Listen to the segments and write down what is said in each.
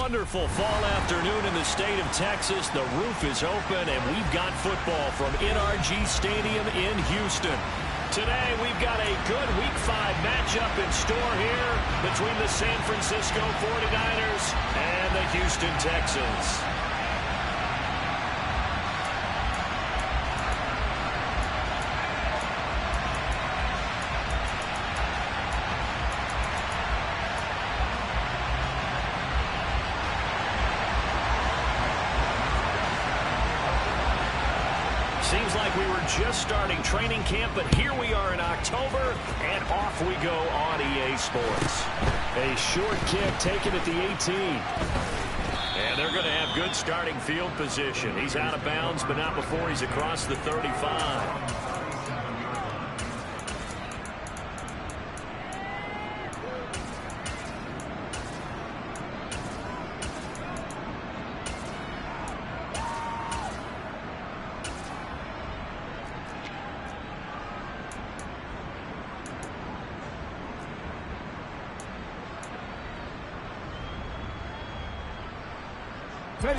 wonderful fall afternoon in the state of Texas. The roof is open, and we've got football from NRG Stadium in Houston. Today, we've got a good Week 5 matchup in store here between the San Francisco 49ers and the Houston Texans. Seems like we were just starting training camp, but here we are in October, and off we go on EA Sports. A short kick taken at the 18. And they're going to have good starting field position. He's out of bounds, but not before he's across the 35.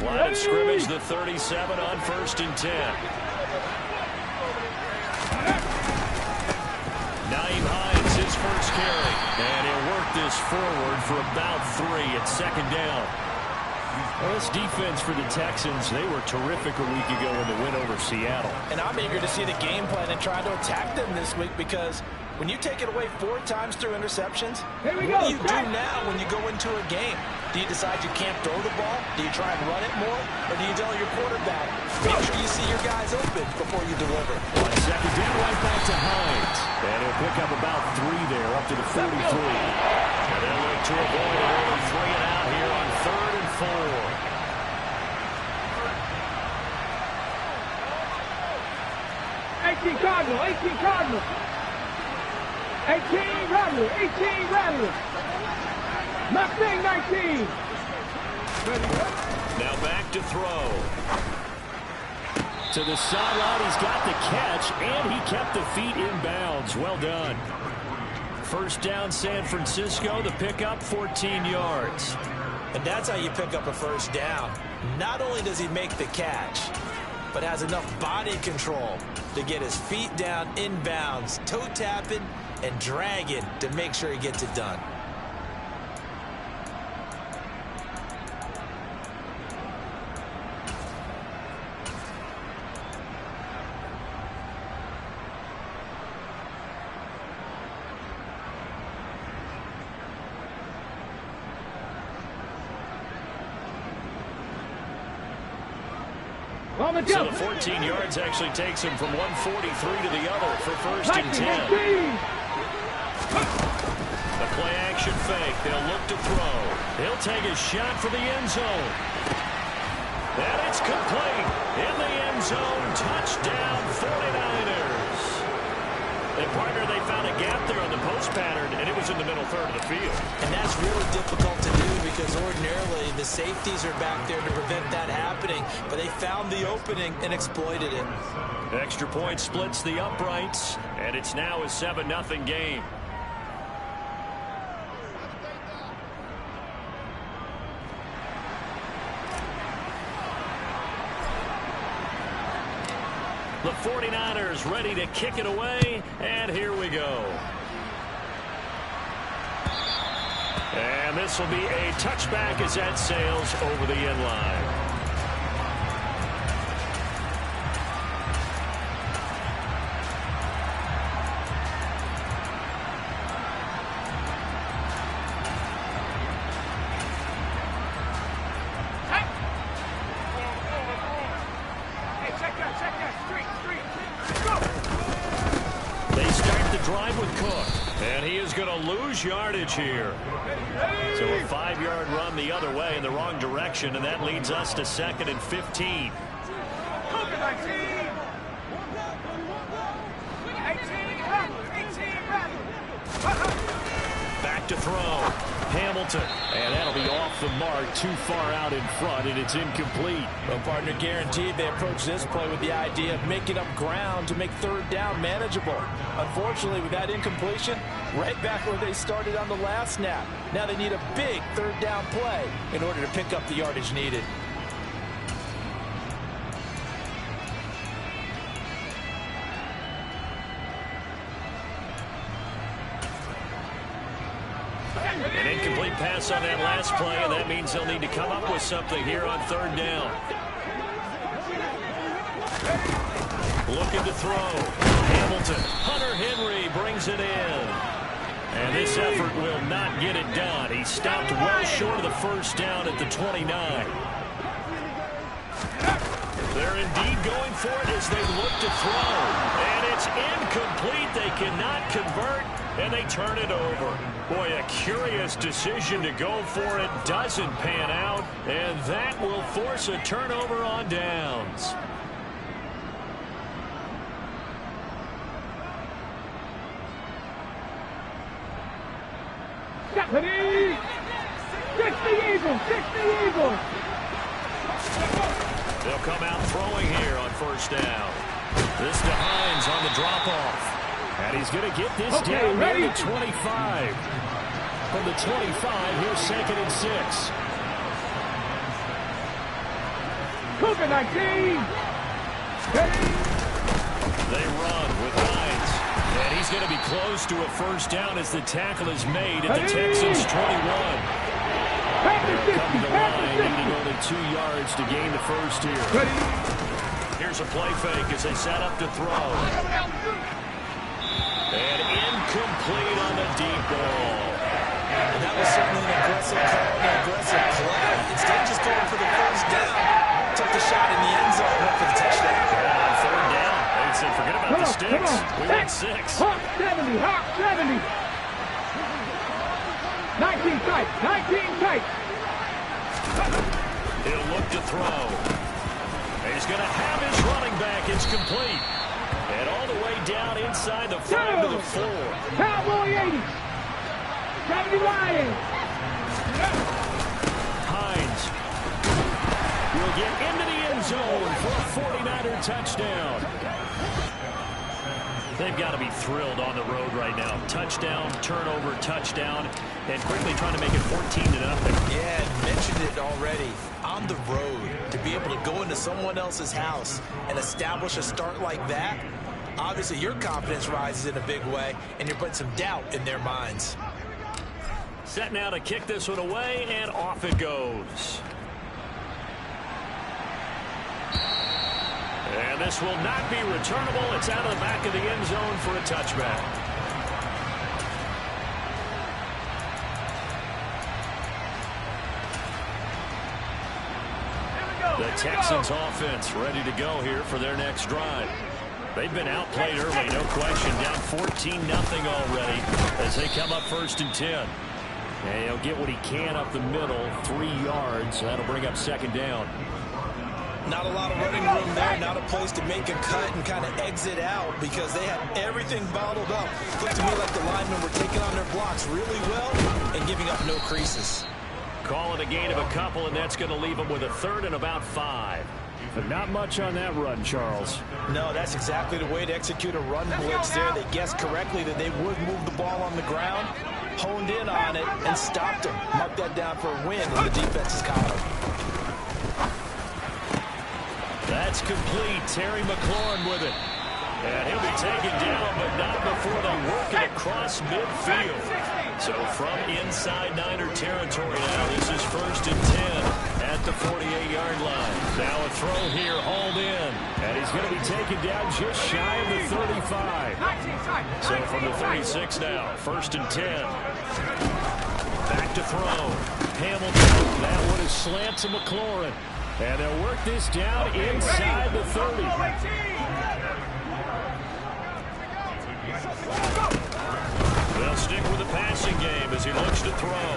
Line of scrimmage, the 37 on 1st and 10. Naeem Hines, his first carry. And he'll work this forward for about 3 at 2nd down. Well, this defense for the Texans, they were terrific a week ago in the win over Seattle. And I'm eager to see the game plan and try to attack them this week, because when you take it away 4 times through interceptions, what do you do now when you go into a game? Do you decide you can't throw the ball? Do you try and run it more? Or do you tell your quarterback, make sure you see your guys open before you deliver? On 2nd down, right back to Hines. And he'll pick up about 3 there, up to the 43. And they'll look to avoid an early 3 and out here on 3rd and 4. 18 Cardinal, 18 Cardinal. 18 Rattler, 18 Rattler. Mustang 19. Now back to throw. To the sideline, he's got the catch, and he kept the feet in bounds. Well done. 1st down, San Francisco. The pickup, 14 yards. And that's how you pick up a 1st down. Not only does he make the catch, but has enough body control to get his feet down in bounds, toe tapping and dragging to make sure he gets it done. So the 14 yards actually takes him from 143 to the other for 1st and 10. The play action fake. They'll look to throw. He'll take a shot for the end zone. And it's complete. In the end zone. Touchdown 49ers. And partner, they found a gap there on the post pattern, and it was in the middle third of the field. And that's really difficult to do, because ordinarily the safeties are back there to prevent that happening. But they found the opening and exploited it. Extra point splits the uprights, and it's now a 7-0 game. The 49ers ready to kick it away, and here we go. And this will be a touchback as that sails over the end line. Yardage here. So a 5-yard run the other way in the wrong direction, and that leads us to 2nd and 15. Back to throw. Hamilton. And that'll be off the mark, too far out in front, and it's incomplete. Well, partner, guaranteed they approach this play with the idea of making up ground to make third down manageable. Unfortunately, with that incompletion, right back where they started on the last snap. Now they need a big third down play in order to pick up the yardage needed. An incomplete pass on that last play, and that means they'll need to come up with something here on third down. Looking to throw. Hamilton. Hunter Henry brings it in. And this effort will not get it done. He stopped well short of the first down at the 29. They're indeed going for it as they look to throw. And it's incomplete. They cannot convert, and they turn it over. Boy, a curious decision to go for it. Doesn't pan out, and that will force a turnover on downs. Got the knee. 60 Eagles, 60 Eagles. They'll come out throwing here on first down. This to Hines on the drop-off. And he's going to get this down near the 25. From the 25, here's 2nd and 6. Cougar 19. They run with Hines. And he's going to be close to a first down as the tackle is made at the Texans' 21. They'll come to the line, needing only 2 yards to gain the first here. Here's a play fake as they set up to throw. And incomplete on the deep ball. And that was certainly an aggressive call and an aggressive play. Instead of just going for the first down, took the shot in the end zone, went for the touchdown. Yeah, third down. They said, forget about the sticks. We want 6. Hawk 70, Hawk 70. 19 tight, 19 tight. He'll look to throw. He's going to have his running back. It's complete. And all the way down inside the 5 to the 4. Cowboy 80. 70 Lions. Hines will get into the end zone for a 49er touchdown. They've got to be thrilled on the road right now. Touchdown, turnover, touchdown, and quickly trying to make it 14-0. Yeah, I mentioned it already. On the road, to be able to go into someone else's house and establish a start like that, obviously your confidence rises in a big way, and you're putting some doubt in their minds. Set now to kick this one away, and off it goes. And this will not be returnable. It's out of the back of the end zone for a touchback. The Texans offense ready to go here for their next drive. They've been outplayed early, no question. Down 14-0 already as they come up 1st and 10. And he'll get what he can up the middle, 3 yards. That'll bring up 2nd down. Not a lot of running room there, not a place to make a cut and kind of exit out because they had everything bottled up. Looked to me like the linemen were taking on their blocks really well and giving up no creases. Call it a gain of a couple, and that's going to leave them with a 3rd and about 5. But not much on that run, Charles. No, that's exactly the way to execute a run blitz there. They guessed correctly that they would move the ball on the ground, honed in on it, and stopped them. Mark that down for a win, and the defense has caught them. That's complete. Terry McLaurin with it. And he'll be taken down, but not before they work it across midfield. So from inside Niner territory now, this is 1st and 10 at the 48-yard line. Now a throw here, hauled in. And he's going to be taken down just shy of the 35. So from the 36 now, 1st and 10. Back to throw. Hamilton. That one is slant to McLaurin. And they'll work this down inside the 30. They'll stick with the passing game as he looks to throw.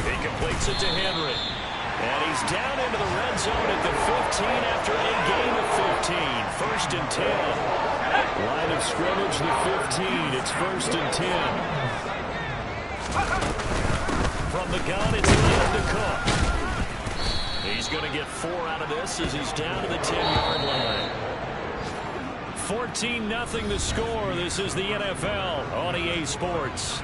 He completes it to Henry. And he's down into the red zone at the 15 after a gain of 15. 1st and 10. Line of scrimmage, the 15. It's 1st and 10. From the gun, it's left to Cook. He's going to get 4 out of this as he's down to the 10-yard line. 14-0 the score. This is the NFL on EA Sports.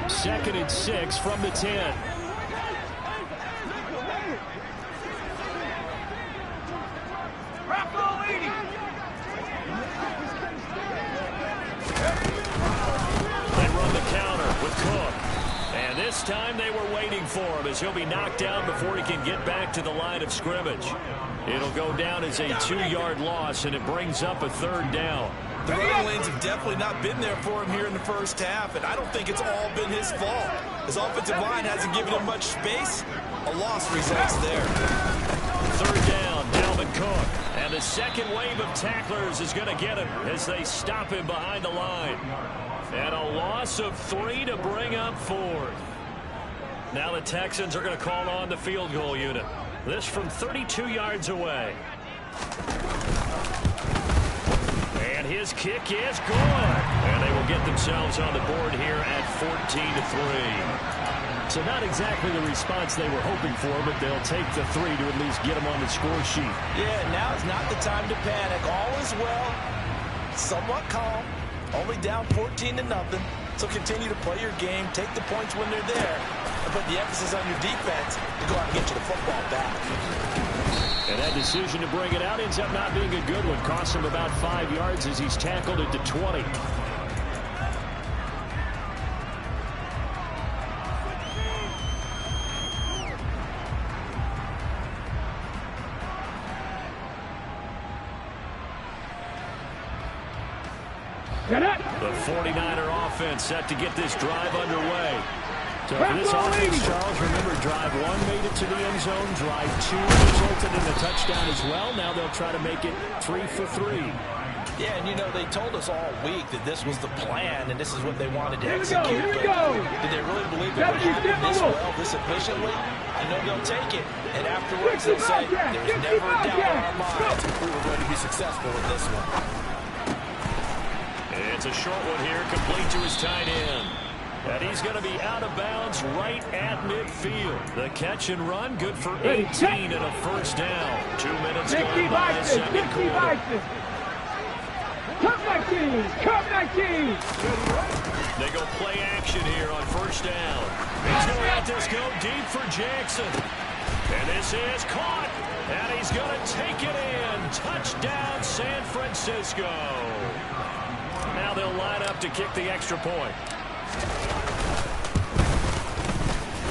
Second and 6 from the 10. They run the counter with Cook. And this time they were waiting for him as he'll be knocked down before he can get back to the line of scrimmage. It'll go down as a 2-yard loss, and it brings up a 3rd down. The running lanes have definitely not been there for him here in the first half, and I don't think it's all been his fault. His offensive line hasn't given him much space. A loss results there. 3rd down, Dalvin Cook. And the second wave of tacklers is going to get him as they stop him behind the line. And a loss of 3 to bring up 4th. Now the Texans are going to call on the field goal unit. This from 32 yards away. And his kick is good. And they will get themselves on the board here at 14-3. So not exactly the response they were hoping for, but they'll take the 3 to at least get them on the score sheet. Yeah, now is not the time to panic. All is well, somewhat calm, only down 14-0. So continue to play your game, take the points when they're there, and put the emphasis on your defense to go out and get you the football back. And that decision to bring it out ends up not being a good one. Costs him about 5 yards as he's tackled it to 20. The 49er offense set to get this drive underway. So for this offense, Charles, remember, drive 1 made it to the end zone. Drive 2 resulted in a touchdown as well. Now they'll try to make it 3 for 3. Yeah, and you know, they told us all week that this was the plan and this is what they wanted to execute. Here we go. Did they really believe it would happen this well, this efficiently? I know they'll take it. And afterwards they'll say, there's never a doubt in our minds we were going to be successful with this one. It's a short one here, complete to his tight end. And he's going to be out of bounds right at midfield. The catch and run, good for 18 and a first down. 2 minutes gone by the second quarter. Come 19! Come 19! They go play action here on first down. He's going to let this go deep for Jackson. And this is caught. And he's going to take it in. Touchdown, San Francisco. Now they'll line up to kick the extra point.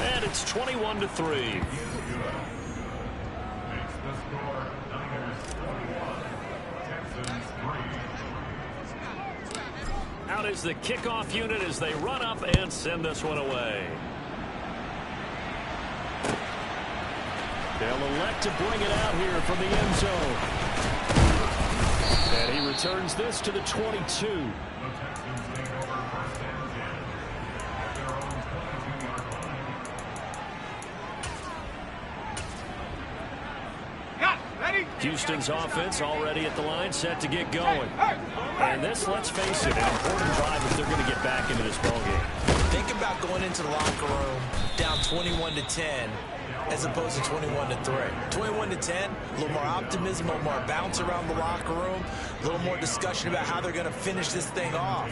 And it's 21-3. Out is the kickoff unit as they run up and send this one away. They'll elect to bring it out here from the end zone. And he returns this to the 22. Houston's offense already at the line, set to get going. And this, let's face it, an important drive if they're going to get back into this ballgame. Think about going into the locker room down 21-10 as opposed to 21-3. 21-10, a little more optimism, a little more bounce around the locker room, a little more discussion about how they're going to finish this thing off.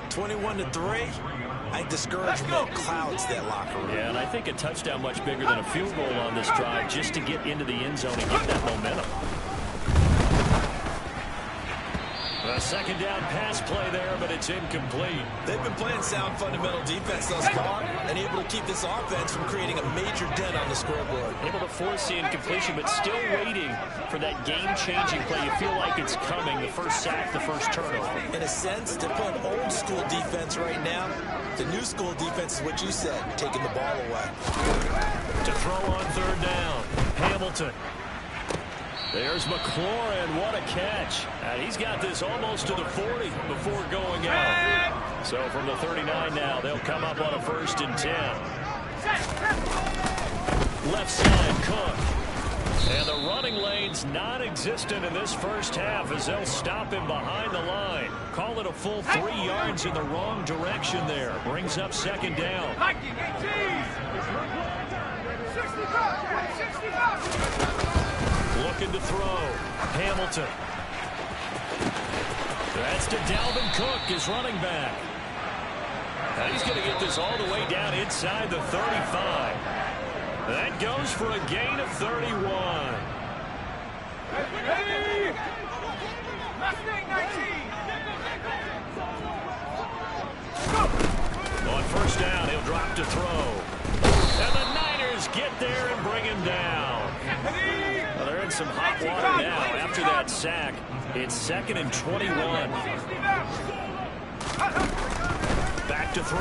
21-3, I think discouragement clouds that locker room. Yeah, and I think a touchdown much bigger than a field goal on this drive just to get into the end zone and get that momentum. A second down pass play there, but it's incomplete. They've been playing sound fundamental defense thus far and able to keep this offense from creating a major dent on the scoreboard. Able to force the incompletion, but still waiting for that game-changing play. You feel like it's coming, the first sack, the first turnover. In a sense, they're playing old-school defense right now. The new-school defense is what you said, taking the ball away. To throw on third down, Hamilton. There's McLaurin. What a catch. And he's got this almost to the 40 before going out. So from the 39 now, they'll come up on a 1st and 10. Left side, Cook. And the running lane's non-existent in this first half as they'll stop him behind the line. Call it a full 3 yards in the wrong direction there. Brings up second down. Looking to throw. Hamilton. That's to Dalvin Cook, his running back. Now he's going to get this all the way down inside the 35. That goes for a gain of 31. On first down, he'll drop to throw. And the Niners get there and bring him down. Well, they're in some hot water now after that sack. It's 2nd and 21. Back to throw.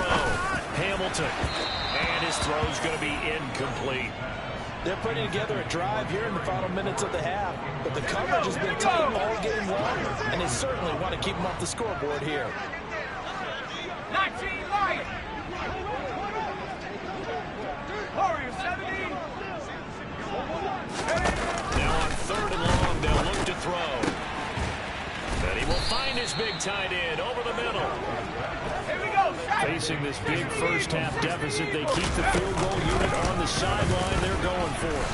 Hamilton. And his throw's going to be incomplete. They're putting together a drive here in the final minutes of the half, but the coverage has been tight all game long, and they certainly want to keep them off the scoreboard here. 19 light. Warriors 17. Now on 3rd and long, they'll look to throw. And he will find his big tight end over the middle. Here we go. Facing this big first half deficit, they keep the field goal unit on the sideline. They're going for it.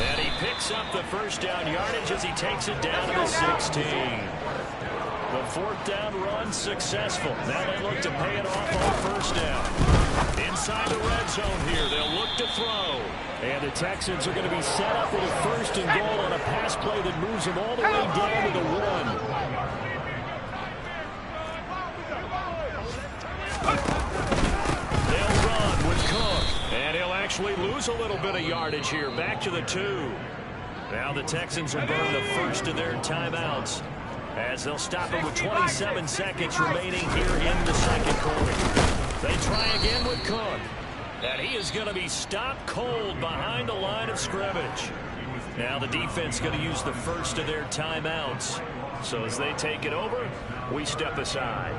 And he picks up the first down yardage as he takes it down to the 16. The 4th down run successful. Now they look to pay it off on first down. Inside the red zone here, they'll look to throw. And the Texans are going to be set up with a 1st and goal on a pass play that moves them all the way down to the 1. They'll run with Cook. And he'll actually lose a little bit of yardage here. Back to the 2. Now the Texans will burn the first of their timeouts as they'll stop it with 27 seconds remaining here in the second quarter. They try again with Cook. And he is going to be stopped cold behind the line of scrimmage. Now the defense going to use the first of their timeouts. So as they take it over, we step aside.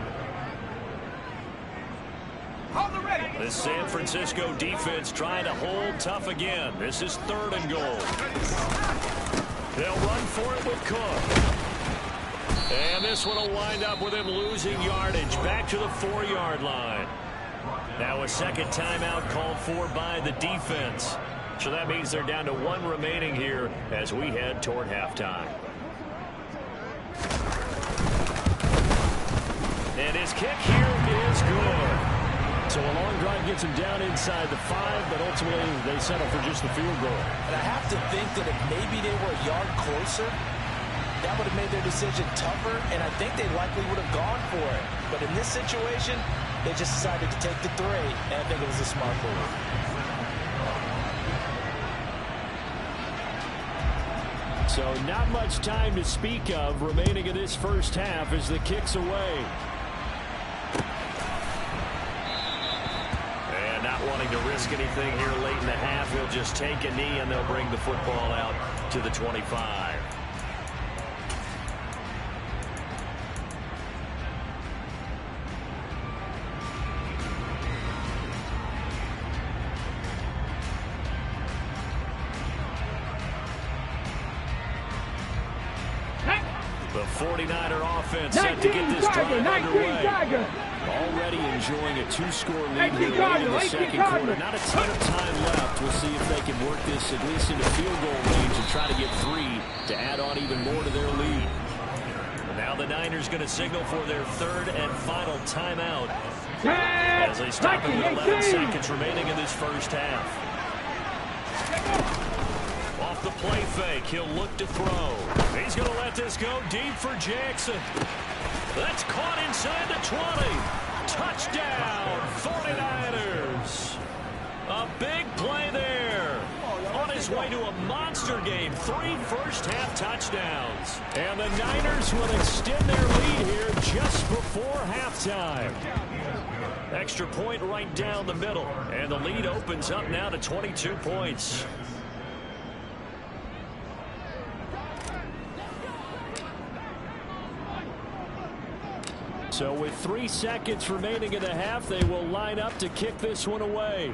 The San Francisco defense trying to hold tough again. This is 3rd and goal. They'll run for it with Cook. And this one will wind up with him losing yardage back to the 4-yard line. Now a second timeout called for by the defense. So that means they're down to 1 remaining here as we head toward halftime. And his kick here is good. So a long drive gets him down inside the 5, but ultimately they settle for just the field goal. And I have to think that if maybe they were a yard closer, that would have made their decision tougher, and I think they likely would have gone for it. But in this situation, they just decided to take the 3, and I think it was a smart move. So not much time to speak of remaining in this first half as the kick's away. And not wanting to risk anything here late in the half, he'll just take a knee and they'll bring the football out to the 25. The 49er offense set to get this drive underway. Already enjoying a 2-score lead here late in the second quarter. Not a ton of time left. We'll see if they can work this at least into field goal range and try to get 3 to add on even more to their lead. Now the Niners going to signal for their 3rd and final timeout as they stop it with 11 seconds remaining in this first half. Off the play fake, he'll look to throw. He's going to let this go deep for Jackson. That's caught inside the 20. Touchdown, 49ers. A big play there. On his way to a monster game. 3 first-half touchdowns. And the Niners will extend their lead here just before halftime. Extra point right down the middle. And the lead opens up now to 22 points. So with 3 seconds remaining in the half, they will line up to kick this one away.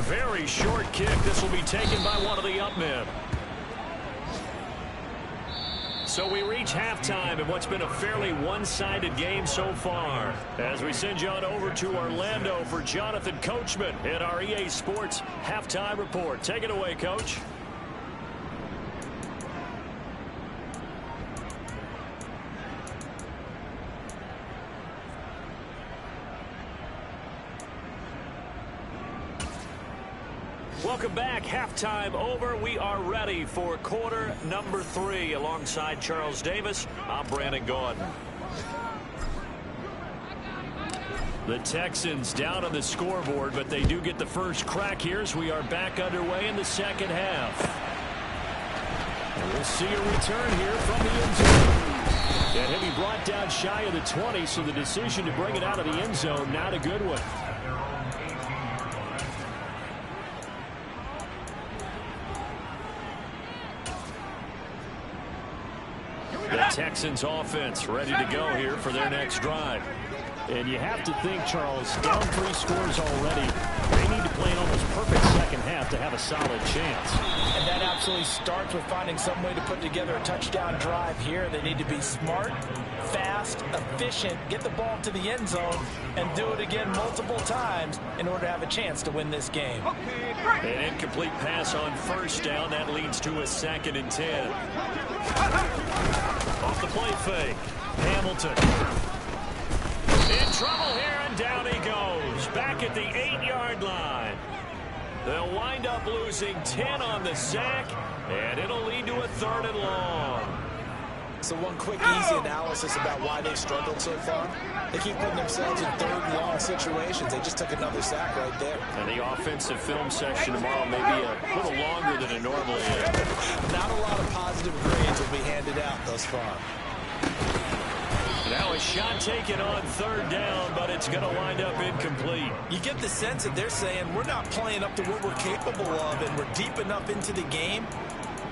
Very short kick. This will be taken by one of the up men. So we reach halftime in what's been a fairly one-sided game so far. As we send you on over to Orlando for Jonathan Coachman in our EA Sports Halftime Report. Take it away, Coach. Welcome back. Halftime over. We are ready for quarter number 3. Alongside Charles Davis, I'm Brandon Gaudin. The Texans down on the scoreboard, but they do get the first crack here as we are back underway in the second half. And we'll see a return here from the end zone. And he'll be brought down shy of the 20, so the decision to bring it out of the end zone, not a good one. The Texans offense ready to go here for their next drive. And you have to think, Charles, down 3 scores already. They need to play an almost perfect second half to have a solid chance. And that absolutely starts with finding some way to put together a touchdown drive here. They need to be smart, fast, efficient, get the ball to the end zone, and do it again multiple times in order to have a chance to win this game. An incomplete pass on first down. That leads to a 2nd and 10. Off the play fake. Hamilton. In trouble here, and down he goes. Back at the 8-yard line. They'll wind up losing 10 on the sack, and it'll lead to a 3rd and long. So one quick, easy analysis about why they've struggled so far. They keep putting themselves in 3rd and long situations. They just took another sack right there. And the offensive film section tomorrow may be a little longer than it normally is. Not a lot of positive grades will be handed out thus far. Now a shot taken on 3rd down, but it's going to wind up incomplete. You get the sense that they're saying we're not playing up to what we're capable of, and we're deep enough into the game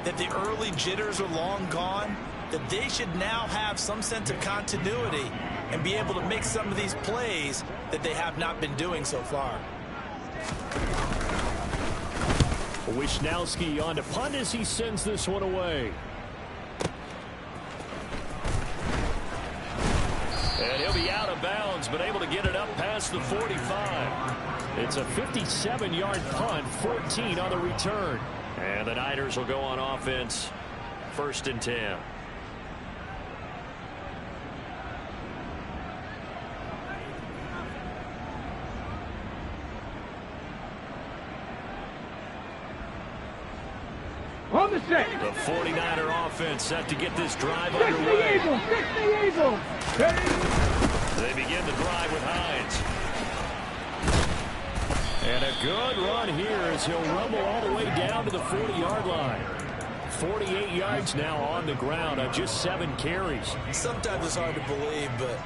that the early jitters are long gone, that they should now have some sense of continuity and be able to make some of these plays that they have not been doing so far. Wisnowski on to punt as he sends this one away. And he'll be out of bounds, but able to get it up past the 45. It's a 57-yard punt, 14 on the return. And the Niners will go on offense, 1st and 10. On the set. The 49er offense set to get this drive 60 underway. Eagles, 60 Eagles. They begin the drive with Hines. And a good run here as he'll rumble all the way down to the 40-yard line. 48 yards now on the ground on just 7 carries. Sometimes it's hard to believe, but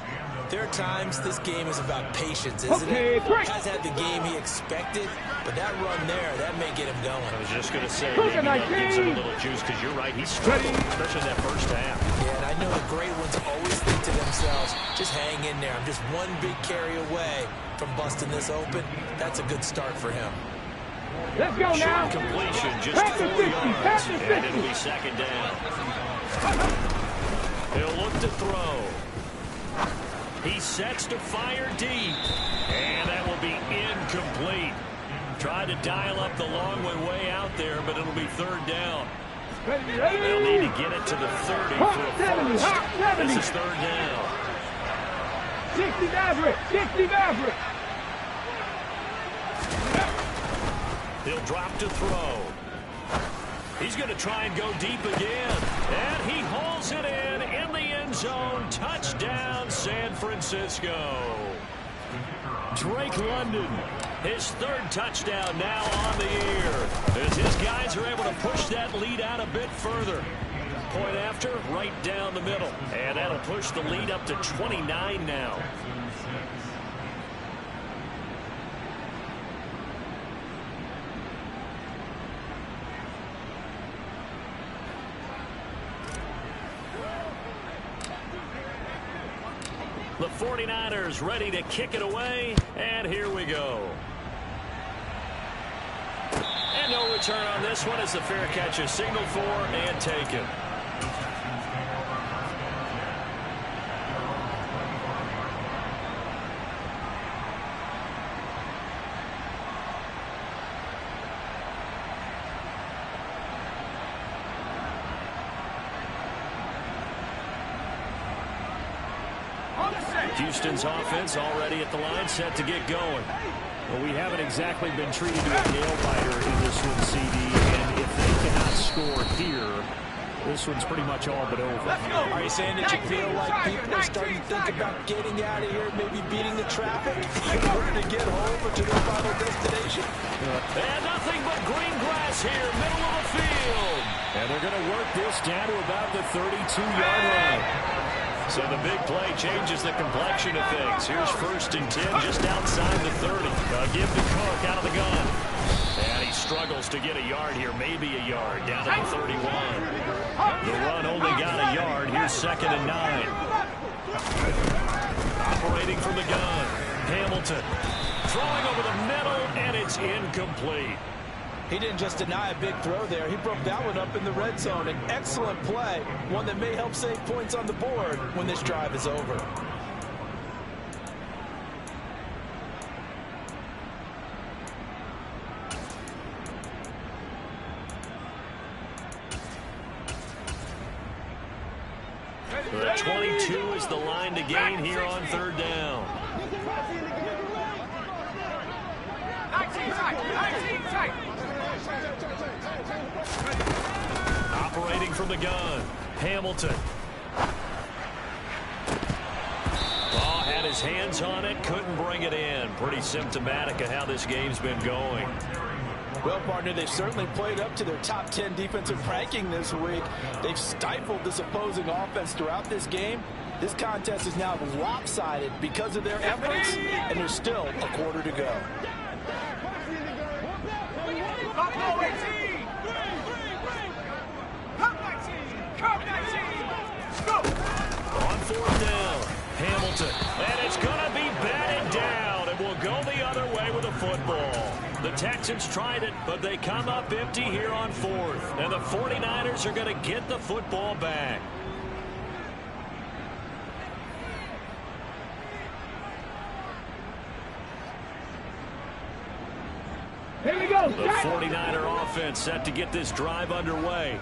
there are times this game is about patience, isn't it? Has had the game he expected, but that run there, that may get him going. I was just going to say, maybe that gives him a little juice, because you're right, he struggled, especially in that first half. Yeah, and I know the great ones always think to themselves, just hang in there. I'm just one big carry away from busting this open. That's a good start for him. Let's go now. Short completion, just 4 yards, and it'll be 2nd down. He'll look to throw. He sets to fire deep, and that will be incomplete. Tried to dial up the long way out there, but it'll be 3rd down. They'll need to get it to the 30 for a first. This is 3rd down. 60 Maverick, 60 Maverick. He'll drop to throw. He's going to try and go deep again. And he hauls it in the end zone. Touchdown, San Francisco. Drake London, his 3rd touchdown now on the year, as his guys are able to push that lead out a bit further. Point after, right down the middle. And that'll push the lead up to 29 now. The 49ers ready to kick it away, and here we go. And no return on this one as the fair catch is signaled for and taken. Houston's offense already at the line, set to get going. Well, we haven't exactly been treated to a nail-biter in this one, CD, and if they cannot score here, this one's pretty much all but over. Are you saying that you feel like people are starting to think about getting out of here, maybe beating the traffic in order to get home or to their final destination? And nothing but green grass here, middle of the field. And they're going to work this down to about the 32-yard line. So the big play changes the complexion of things. Here's 1st and 10 just outside the 30. Give to Cook out of the gun. And he struggles to get a yard here, maybe a yard, down to the 31. The run only got a yard. Here's 2nd and 9. Operating from the gun. Hamilton throwing over the middle, and it's incomplete. He didn't just deny a big throw there. He broke that one up in the red zone. An excellent play, one that may help save points on the board when this drive is over. The 22 is the line to gain here on 3rd down. 19 tight. Operating from the gun, Hamilton. Oh, had his hands on it, couldn't bring it in. Pretty symptomatic of how this game's been going. Well, partner, they've certainly played up to their top 10 defensive ranking this week. They've stifled this opposing offense throughout this game. This contest is now lopsided because of their efforts, and there's still a quarter to go. On 4th down, Hamilton, and it's going to be batted down, and will go the other way with a football. The Texans tried it, but they come up empty here on 4th, and the 49ers are going to get the football back. Here we go. The 49er offense set to get this drive underway.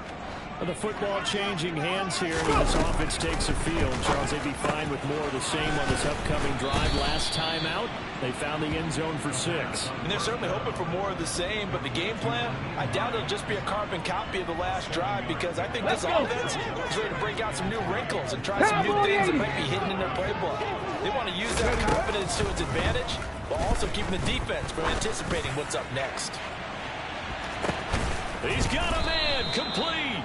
The football changing hands here as this offense takes the field. Charles, they'd be fine with more of the same on this upcoming drive. Last time out, they found the end zone for 6. And they're certainly hoping for more of the same, but the game plan, I doubt it'll just be a carbon copy of the last drive, because I think this offense is ready to break out some new wrinkles and try some new things that might be hidden in their playbook. They want to use that confidence to its advantage, while also keeping the defense from anticipating what's up next. He's got a man, complete.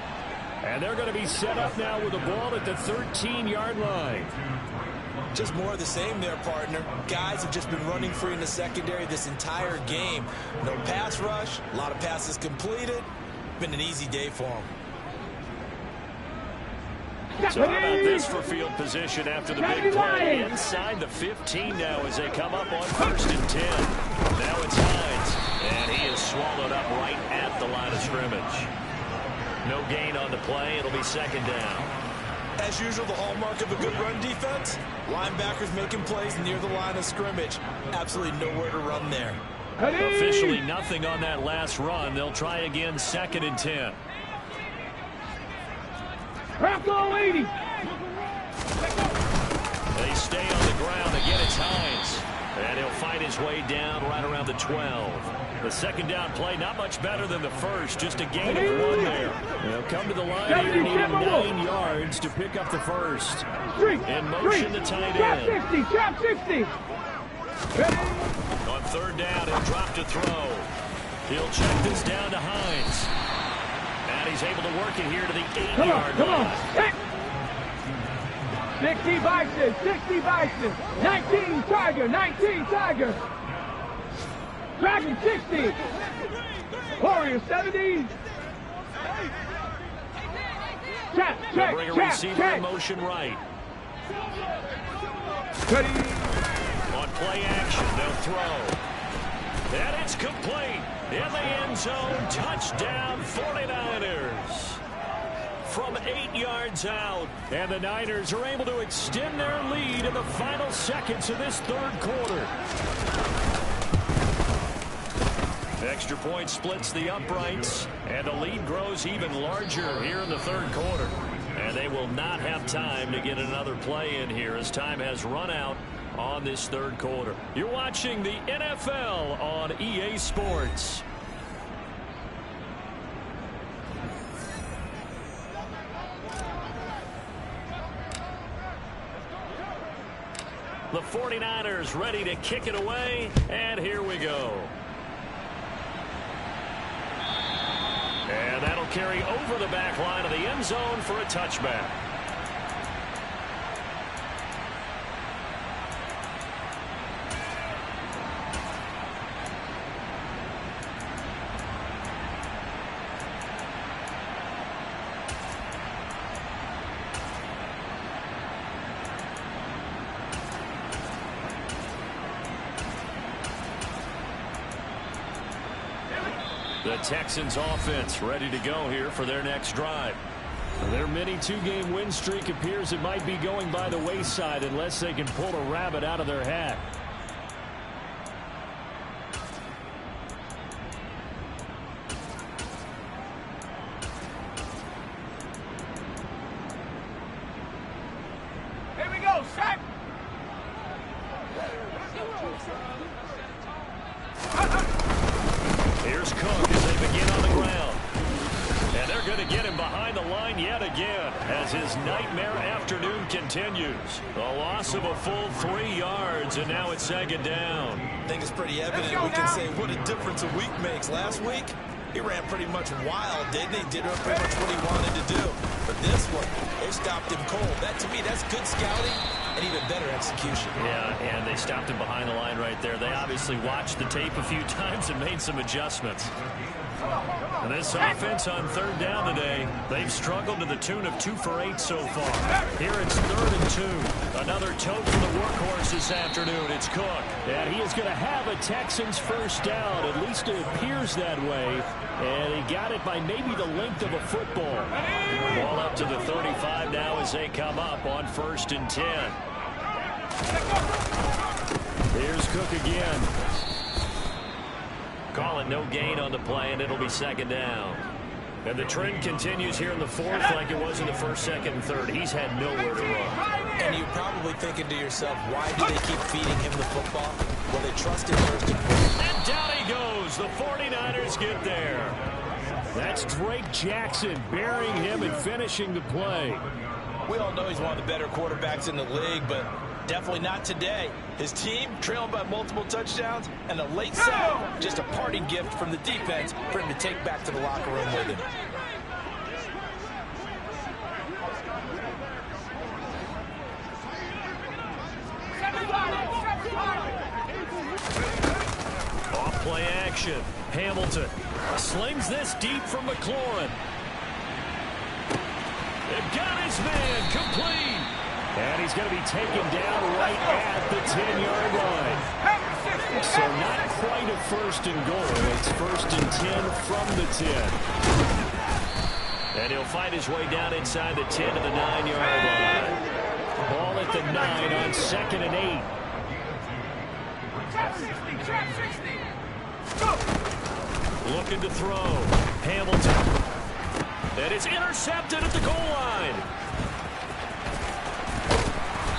And they're going to be set up now with the ball at the 13-yard line. Just more of the same there, partner. Guys have just been running free in the secondary this entire game. No pass rush, a lot of passes completed. Been an easy day for them. So how about this for field position after the big play? Inside the 15 now as they come up on 1st and 10. Now it's Hines, and he is swallowed up right at the line of scrimmage. No gain on the play. It'll be 2nd down. As usual, the hallmark of a good run defense, linebackers making plays near the line of scrimmage. Absolutely nowhere to run there. Officially nothing on that last run. They'll try again 2nd and 10. Rocco 80. They stay on the ground. Again, it's Hines. And he'll fight his way down right around the 12. The 2nd down play, not much better than the first. Just a gain of 1 there. They'll come to the line here, needing 9 yards to pick up the first. In motion, the tight end. Trap 60. On 3rd down, he'll drop to throw. He'll check this down to Hines. And he's able to work it here to the 8-yard line. 60 Bison, 60 Bison, 19 Tiger, Dragon 60, Warrior 70. They'll bring a receiver in motion right. Ready. On play action, they'll throw. And it's complete. In the end zone, touchdown 49ers. From 8 yards out. And the Niners are able to extend their lead in the final seconds of this third quarter. Extra point splits the uprights, and the lead grows even larger here in the third quarter. And they will not have time to get another play in here as time has run out on this third quarter. You're watching the NFL on EA Sports. The 49ers ready to kick it away, and here we go. And that'll carry over the back line of the end zone for a touchback. The Texans offense ready to go here for their next drive. Their mini two-game win streak appears it might be going by the wayside unless they can pull a rabbit out of their hat. Here we go, sack! Here's Cook as they begin on the ground. And they're going to get him behind the line yet again as his nightmare afternoon continues. A loss of a full 3 yards, and now it's second down. I think it's pretty evident we can say what a difference a week makes. Last week, he ran pretty much wild, didn't he? Did pretty much what he wanted to do. But this one, they stopped him cold. That, to me, that's good scouting and even better execution. Yeah, and they stopped him behind the line right there. They obviously watched the tape a few times and made some adjustments. And this offense on third down today, they've struggled to the tune of 2 for 8 so far. Here it's 3rd and 2. Another tote for the workhorse this afternoon. It's Cook. And he is going to have a Texans first down. At least it appears that way. And he got it by maybe the length of a football. Ball up to the 35 now as they come up on 1st and 10. Here's Cook again. Call it no gain on the play, and it'll be second down. And the trend continues here in the fourth like it was in the first, second, and third. He's had nowhere to run. And you're probably thinking to yourself, why do they keep feeding him the football? Well, they trust him first and foremost. And down he goes. The 49ers get there. That's Drake Jackson burying him and finishing the play. We all know he's one of the better quarterbacks in the league, but definitely not today. His team trailing by multiple touchdowns, and a late sack, just a parting gift from the defense for him to take back to the locker room with him. Off play action. Hamilton slings this deep from McLaurin. They've got his man complete. And he's going to be taken down right at the 10-yard line. So not quite a 1st and goal. It's 1st and 10 from the 10. And he'll find his way down inside the 10 to the 9-yard line. Ball at the 9 on 2nd and 8. Looking to throw. Hamilton. And it's intercepted at the goal line.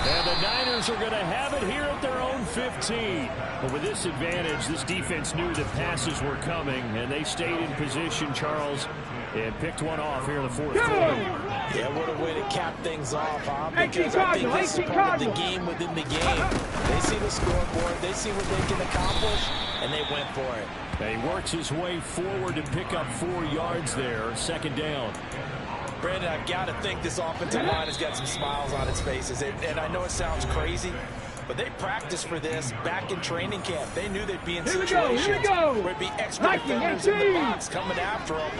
And the Niners are going to have it here at their own 15. But with this advantage, this defense knew that passes were coming, and they stayed in position, Charles, and picked one off here in the fourth quarter. Yeah, what a way to cap things off, huh? Because I think this is part of the game within the game. They see the scoreboard, they see what they can accomplish, and they went for it. He works his way forward to pick up 4 yards there, second down. Brandon, I've got to think this offensive line has got some smiles on its faces. And I know it sounds crazy, but they practiced for this back in training camp. They knew they'd be in situations where it'd be extra defenders in the box coming after them,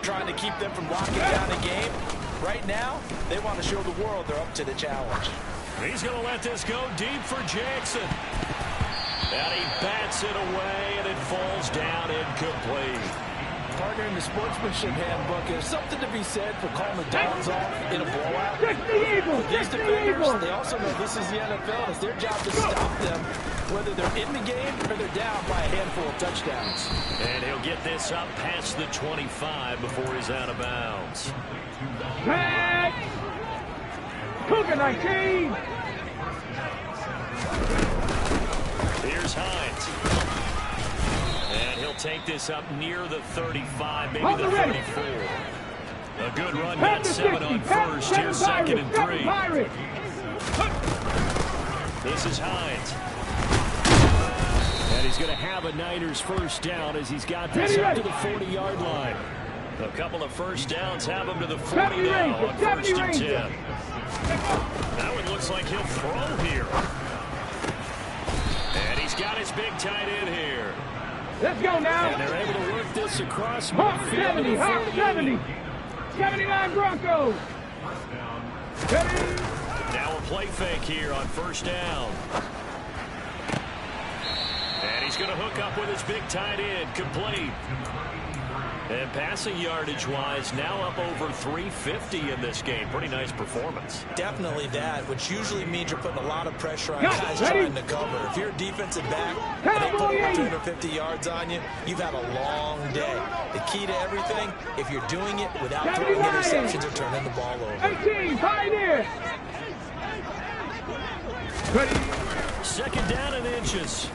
trying to keep them from locking down a game. Right now, they want to show the world they're up to the challenge. He's going to let this go deep for Jackson. And he bats Takes it away, and it falls down incomplete. Partner, in the sportsmanship handbook, there's something to be said for calling the downs off in a blowout. Check the Eagles. But these Check the defenders, Eagles. they also know this is the NFL. It's their job to stop them, whether they're in the game or they're down by a handful of touchdowns. And he'll get this up past the 25 before he's out of bounds. Back. Cougar 19. Here's Hines. And he'll take this up near the 35, maybe the 34. A good run, got 7 on first. Here's 2nd and 3. This is Hines. And he's going to have a Niners first down as he's got this up to the 40-yard line. A couple of first downs have him to the 40 now on 1st and 10. That one looks like he'll throw here. And he's got his big tight end here. Let's go now. And they're able to work this across Hawk midfield 70, to the Hawk 70. 79 Broncos. Now a play fake here on 1st down. And he's going to hook up with his big tight end, complete. And passing yardage-wise, now up over 350 in this game. Pretty nice performance. Definitely that, which usually means you're putting a lot of pressure on guys trying to cover. If you're a defensive back and they put over 250 yards on you, you've had a long day. The key to everything, if you're doing it without throwing interceptions or turning the ball over. 18, pioneer. 2nd down and inches.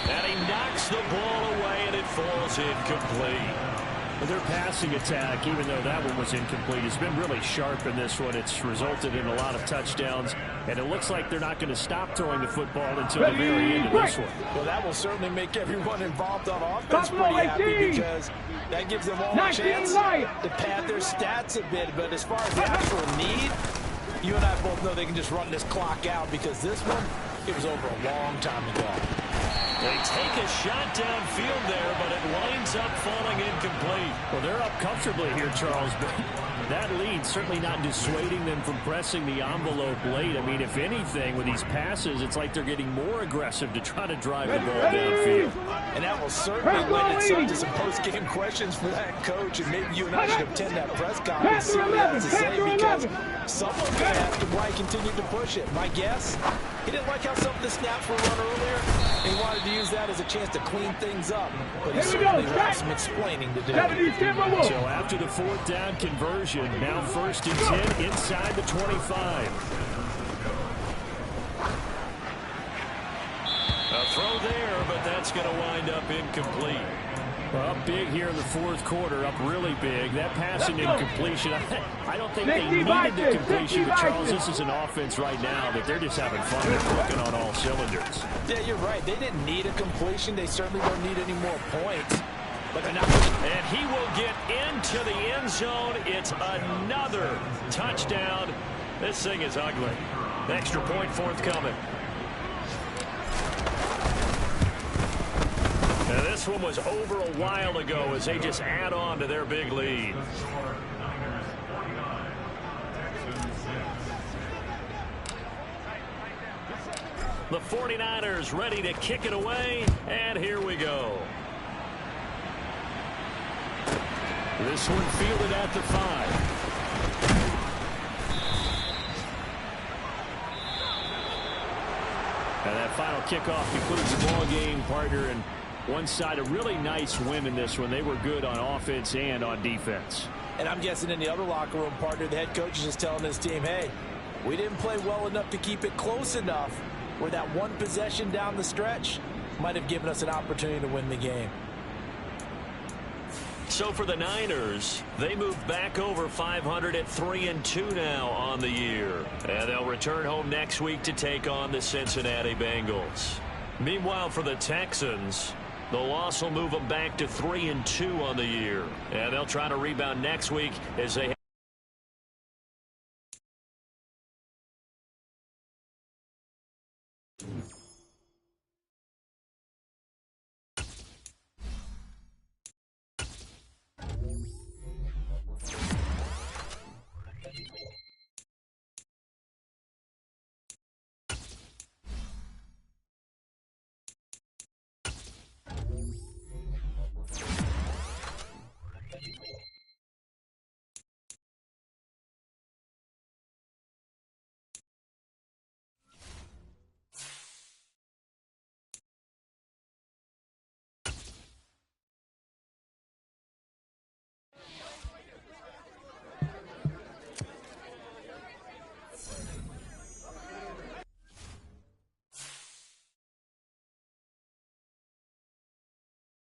And he knocks the ball away, and it falls incomplete. Their passing attack, even though that one was incomplete, has been really sharp in this one. It's resulted in a lot of touchdowns, and it looks like they're not going to stop throwing the football until the very end of this one. Well, that will certainly make everyone involved on offense pretty happy, because that gives them all a chance to pad their stats a bit. But as far as the actual need, you and I both know they can just run this clock out, because this one, it was over a long time ago. They take a shot downfield there, but it winds up falling incomplete. Well, they're up comfortably here, Charles, but that lead certainly not dissuading them from pressing the envelope late. I mean, if anything, with these passes, it's like they're getting more aggressive to try to drive the ball downfield. And that will certainly lend itself to some post-game questions for that coach, and maybe you and I should attend that press conference and see what he has to say, because someone's going to ask him why he continued to push it. My guess, he didn't like how some of the snaps were run earlier, and he wanted to use that as a chance to clean things up, but he certainly will have some explaining to do. So after the 4th down conversion, now 1st and 10 inside the 25. A throw there, but that's going to wind up incomplete. Well, up big here in the 4th quarter, up really big. That passing incompletion, I don't think they needed the completion, but Charles, this is an offense right now that they're just having fun. They're clicking on all cylinders. Yeah, you're right. They didn't need a completion. They certainly don't need any more points. But they're not. And he will get into the end zone. It's another touchdown. This thing is ugly. Extra point forthcoming. Now, this one was over a while ago as they just add on to their big lead. The 49ers ready to kick it away, and here we go. This one fielded at the 5. And that final kickoff concludes the ball game, partner. And one side, a really nice win in this one. They were good on offense and on defense. And I'm guessing in the other locker room, partner, the head coach is just telling his team, hey, we didn't play well enough to keep it close enough where that one possession down the stretch might have given us an opportunity to win the game. So for the Niners, they move back over 500 at 3-2 now on the year. And they'll return home next week to take on the Cincinnati Bengals. Meanwhile, for the Texans, the loss will move them back to 3-2 on the year. And they'll try to rebound next week as they head